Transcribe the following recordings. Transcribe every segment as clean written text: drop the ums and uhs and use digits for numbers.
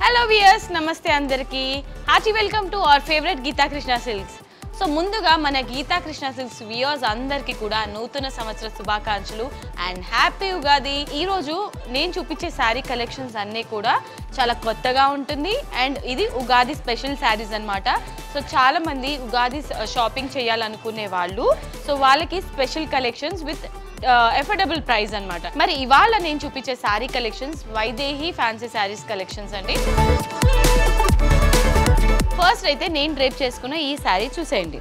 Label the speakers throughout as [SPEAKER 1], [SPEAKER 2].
[SPEAKER 1] Hello viewers, namaste andarki. Hearty welcome to our favorite Geeta Krishna Silks. So ముందుగా మన Gita Krishna silks viewers అందరికీ కూడా నూతన సంవత్సర శుభాకాంక్షలు అండ్ హ్యాపీ ఉగాది. ఈ రోజు నేను చూపించే శారీ కలెక్షన్స్ అన్నీ కూడా చాలా కొత్తగా ఉంటుంది అండ్ ఇది ఉగాది స్పెషల్ శారీస్ అన్నమాట. సో చాలా మంది ఉగాది షాపింగ్ చేయాలనుకునే వాళ్ళు సో వాళ్ళకి special collections with affordable price అన్నమాట. మరి ఇవాళ నేను చూపించే sari collections Vaidehi fancy saris collections అండి. ఫస్ట్ అయితే నేను డ్రేప్ చేసుకున్న ఈ శారీ చూసేయండి.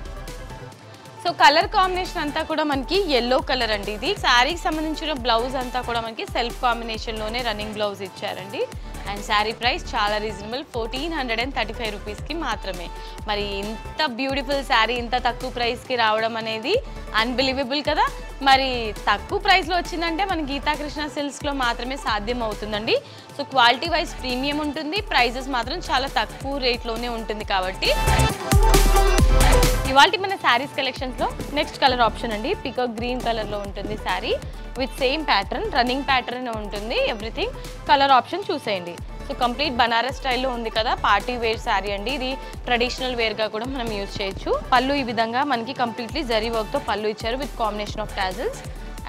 [SPEAKER 1] సో కలర్ కాంబినేషన్ అంతా కూడా మనకి ఎల్లో కలర్ అండి. ఇది శారీకి సంబంధించిన బ్లౌజ్ అంతా కూడా మనకి సెల్ఫ్ కాంబినేషన్లోనే రన్నింగ్ బ్లౌజ్ ఇచ్చారండి. అండ్ శారీ ప్రైస్ చాలా రీజనబుల్ 1435 రూపీస్కి మాత్రమే. మరి ఇంత బ్యూటిఫుల్ శారీ ఇంత తక్కువ ప్రైస్కి రావడం అనేది అన్బిలీవబుల్ కదా. మరి తక్కువ ప్రైస్లో వచ్చిందంటే మన గీతా కృష్ణ సిల్క్స్లో మాత్రమే సాధ్యం అవుతుందండి. సో క్వాలిటీ వైజ్ ప్రీమియం ఉంటుంది, ప్రైజెస్ మాత్రం చాలా తక్కువ రేట్లోనే ఉంటుంది. కాబట్టి ఇవాళ మన శారీస్ కలెక్షన్స్లో నెక్స్ట్ కలర్ ఆప్షన్ అండి. పికాక్ గ్రీన్ కలర్లో ఉంటుంది sari with same pattern, running pattern ఉంటుంది. ఎవ్రీథింగ్ కలర్ ఆప్షన్ చూసేయండి. సో కంప్లీట్ బనారస్ స్టైల్లో ఉంది కదా, పార్టీ వేర్ శారీ అండి. ఇది ట్రెడిషనల్ వేర్గా కూడా మనం యూజ్ చేయొచ్చు. పళ్ళు ఈ విధంగా మనకి కంప్లీట్లీ జరీ వర్క్తో పళ్ళు ఇచ్చారు with combination of tassels.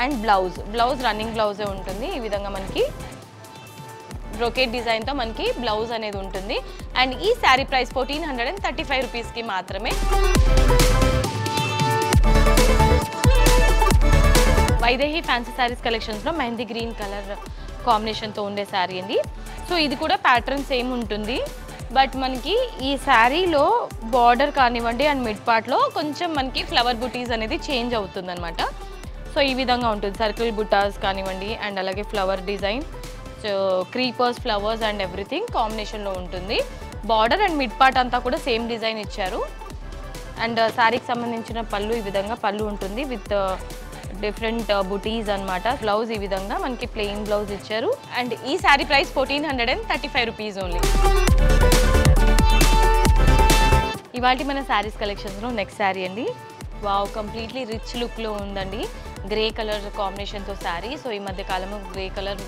[SPEAKER 1] And blouse running బ్లౌజే ఉంటుంది. ఈ విధంగా మనకి బ్రోకేట్ డిజైన్తో మనకి బ్లౌజ్ అనేది ఉంటుంది. అండ్ ఈ శారీ ప్రైస్ 1435 రూపీస్కి మాత్రమే. వైదేహి ఫ్యాన్సీ శారీస్ కలెక్షన్స్లో మెహందీ గ్రీన్ కలర్ కాంబినేషన్తో ఉండే శారీ అండి. సో ఇది కూడా ప్యాటర్న్ సేమ్ ఉంటుంది, బట్ మనకి ఈ శారీలో బార్డర్ కానివ్వండి అండ్ మిడ్ పార్ట్లో కొంచెం మనకి ఫ్లవర్ బుటీస్ అనేది చేంజ్ అవుతుంది అనమాట. సో ఈ విధంగా ఉంటుంది, సర్కిల్ బుటాస్ కానివ్వండి అండ్ అలాగే flower design, so creepers, flowers and everything కాంబినేషన్లో ఉంటుంది. బార్డర్ అండ్ మిడ్ పార్ట్ అంతా కూడా సేమ్ డిజైన్ ఇచ్చారు. అండ్ శారీకి సంబంధించిన పళ్ళు ఈ విధంగా పళ్ళు ఉంటుంది విత్ డిఫరెంట్ బుటీస్ అనమాట. బ్లౌజ్ ఈ విధంగా మనకి ప్లెయిన్ బ్లౌజ్ ఇచ్చారు. అండ్ ఈ శారీ ప్రైస్ 1435 రూపీస్ ఓన్లీ. ఇవాళ మన శారీస్ కలెక్షన్స్లో నెక్స్ట్ శారీ అండి. వావ్, కంప్లీట్లీ రిచ్ లుక్లో ఉందండి. గ్రే కలర్ కాంబినేషన్తో శారీ. సో ఈ మధ్య కాలంలో గ్రే కలర్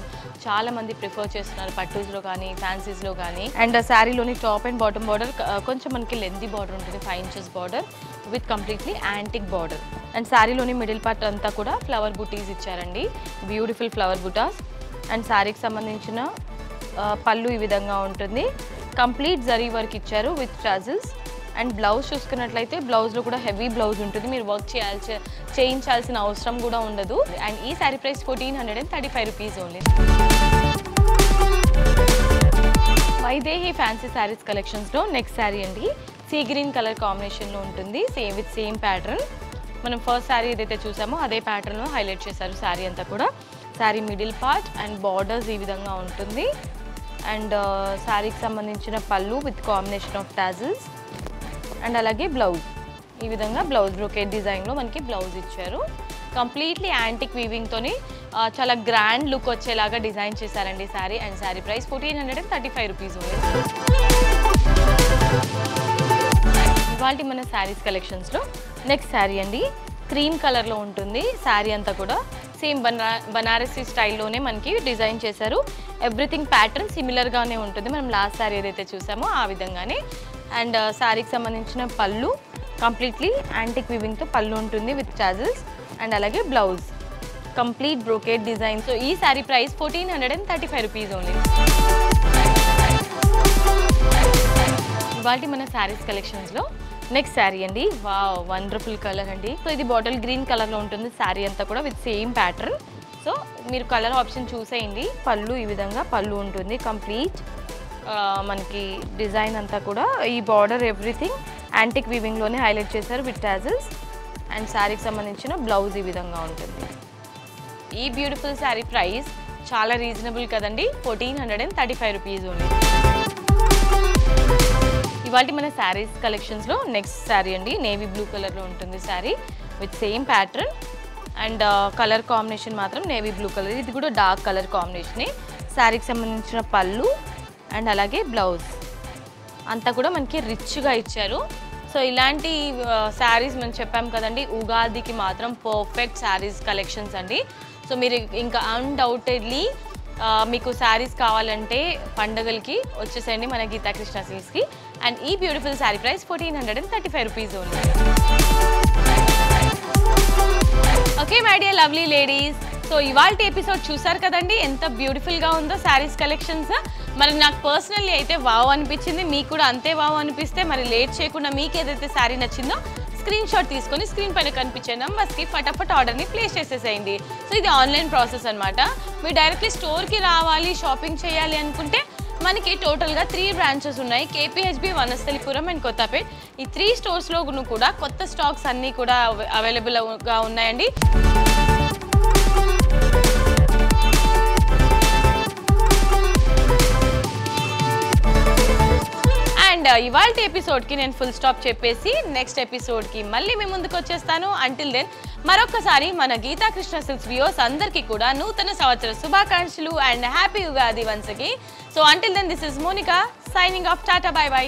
[SPEAKER 1] చాలా మంది ప్రిఫర్ చేస్తున్నారు పట్టూస్లో కానీ ఫ్యాన్సీస్లో కానీ. అండ్ శారీలోని టాప్ అండ్ బాటమ్ బార్డర్ కొంచెం మనకి లెంతీ బార్డర్ ఉంటుంది, 5 inches border with completely antique border. And శారీలోని మిడిల్ పార్ట్ అంతా కూడా ఫ్లవర్ బుటీస్ ఇచ్చారండి, బ్యూటిఫుల్ ఫ్లవర్ బుటాస్. అండ్ శారీకి సంబంధించిన పళ్ళు ఈ విధంగా ఉంటుంది, కంప్లీట్ జరీ వర్క్ ఇచ్చారు విత్ ట్రాజిల్స్. అండ్ బ్లౌజ్ చూసుకున్నట్లయితే బ్లౌజ్లో కూడా హెవీ బ్లౌజ్ ఉంటుంది, మీరు వర్క్ చేయించాల్సిన అవసరం కూడా ఉండదు. అండ్ ఈ sari price 1435 rupees only. Vaidehi fancy saris కలెక్షన్స్లో నెక్స్ట్ శారీ అండి. సీ గ్రీన్ కలర్ కాంబినేషన్లో ఉంటుంది, విత్ సేమ్ ప్యాటర్న్. మనం ఫస్ట్ శారీ ఏదైతే చూసామో అదే ప్యాటర్న్లో హైలైట్ చేశారు శారీ అంతా కూడా. Sari middle part and borders ఈ విధంగా ఉంటుంది. అండ్ శారీకి సంబంధించిన పళ్ళు with combination of tassels and అలాగే బ్లౌజ్ ఈ విధంగా బ్లౌజ్ బ్రోకేట్ డిజైన్లో మనకి బ్లౌజ్ ఇచ్చారు. కంప్లీట్లీ యాంటిక్ వీవింగ్తోని చాలా గ్రాండ్ లుక్ వచ్చేలాగా డిజైన్ చేశారండి sari. And sari price 1435 rupees ఉంది. ఇవాళ మన శారీస్ కలెక్షన్స్లో నెక్స్ట్ శారీ అండి. క్రీమ్ కలర్లో ఉంటుంది శారీ అంతా కూడా. సేమ్ బనారసీ స్టైల్లోనే మనకి డిజైన్ చేశారు. ఎవ్రీథింగ్ ప్యాటర్న్ సిమిలర్గానే ఉంటుంది, మనం లాస్ట్ శారీ ఏదైతే చూసామో ఆ విధంగానే. అండ్ శారీకి సంబంధించిన పళ్ళు కంప్లీట్లీ యాంటిక్ వీవింగ్తో పళ్ళు ఉంటుంది విత్ టాజిల్స్. అండ్ అలాగే blouse complete brocade design. So ఈ శారీ ప్రైస్ 1435 రూపీస్ ఓన్లీ. ఇవాళ మన శారీస్ కలెక్షన్స్లో నెక్స్ట్ శారీ అండి. వావ్, వండర్ఫుల్ కలర్ అండి. సో ఇది బాటిల్ గ్రీన్ కలర్లో ఉంటుంది శారీ అంతా కూడా విత్ సేమ్ ప్యాటర్న్. సో మీరు కలర్ ఆప్షన్ చూసేయండి. పళ్ళు ఈ విధంగా పళ్ళు ఉంటుంది, కంప్లీట్ మనకి డిజైన్ అంతా కూడా ఈ బార్డర్ ఎవ్రీథింగ్ యాంటిక్ వీవింగ్లోనే హైలైట్ చేశారు విత్ టాజిల్స్. అండ్ శారీకి సంబంధించిన బ్లౌజ్ ఈ విధంగా ఉంటుంది. ఈ బ్యూటిఫుల్ శారీ ప్రైస్ చాలా రీజనబుల్ కదండి, 1435 రూపీస్ ఓన్లీ. ఇవాళ మన శారీస్ కలెక్షన్స్లో నెక్స్ట్ శారీ అండి. నేవీ బ్లూ కలర్లో ఉంటుంది sari with same pattern. And colour combination మాత్రం నేవీ బ్లూ కలర్, ఇది కూడా డార్క్ కలర్ కాంబినేషనే. శారీకి సంబంధించిన పళ్ళు అండ్ అలాగే బ్లౌజ్ అంతా కూడా మనకి రిచ్గా ఇచ్చారు. సో ఇలాంటి శారీస్ మనం చెప్పాం కదండి, ఉగాదికి మాత్రం పర్ఫెక్ట్ శారీస్ కలెక్షన్స్ అండి. సో మీరు ఇంకా అన్డౌటెడ్లీ మీకు శారీస్ కావాలంటే పండగలకి వచ్చేసేయండి మన గీతా కృష్ణ సిల్క్స్కి. అండ్ ఈ beautiful sari price 1435 rupees only. Okay my dear lovely ladies, so ఇవాళ ఎపిసోడ్ చూసారు కదండి ఎంత బ్యూటిఫుల్గా ఉందో శారీస్ కలెక్షన్స్. మరి నాకు పర్సనల్లీ అయితే వావ్ అనిపించింది, మీకు కూడా అంతే వావ్ అనిపిస్తే మరి లేట్ చేయకుండా మీకు ఏదైతే శారీ నచ్చిందో స్క్రీన్ షాట్ తీసుకొని స్క్రీన్ పైన కనిపించే నంబర్స్కి ఫటాఫట్ ఆర్డర్ని ప్లేస్ చేసేసేయండి. సో ఇది ఆన్లైన్ ప్రాసెస్ అనమాట. మీరు డైరెక్ట్లీ స్టోర్కి రావాలి, షాపింగ్ చేయాలి అనుకుంటే మనకి టోటల్గా 3 బ్రాంచెస్ ఉన్నాయి. KPHB, Vanasthalipuram and Kothapet. ఈ 3 స్టోర్స్లో కూడా కొత్త స్టాక్స్ అన్నీ కూడా అవైలబుల్గా ఉన్నాయండి. అండ్ ఇవాళ ఎపిసోడ్కి నేను ఫుల్ స్టాప్ చెప్పేసి నెక్స్ట్ ఎపిసోడ్కి మళ్ళీ మీ ముందుకు వచ్చేస్తాను. అంటిల్ దెన్ మరొకసారి మన గీతా కృష్ణ సిల్క్స్ వ్యూవర్స్ అందరికీ కూడా నూతన సంవత్సర శుభాకాంక్షలు and happy Ugadi once again. So until then this is Monica signing off. Tata, bye by.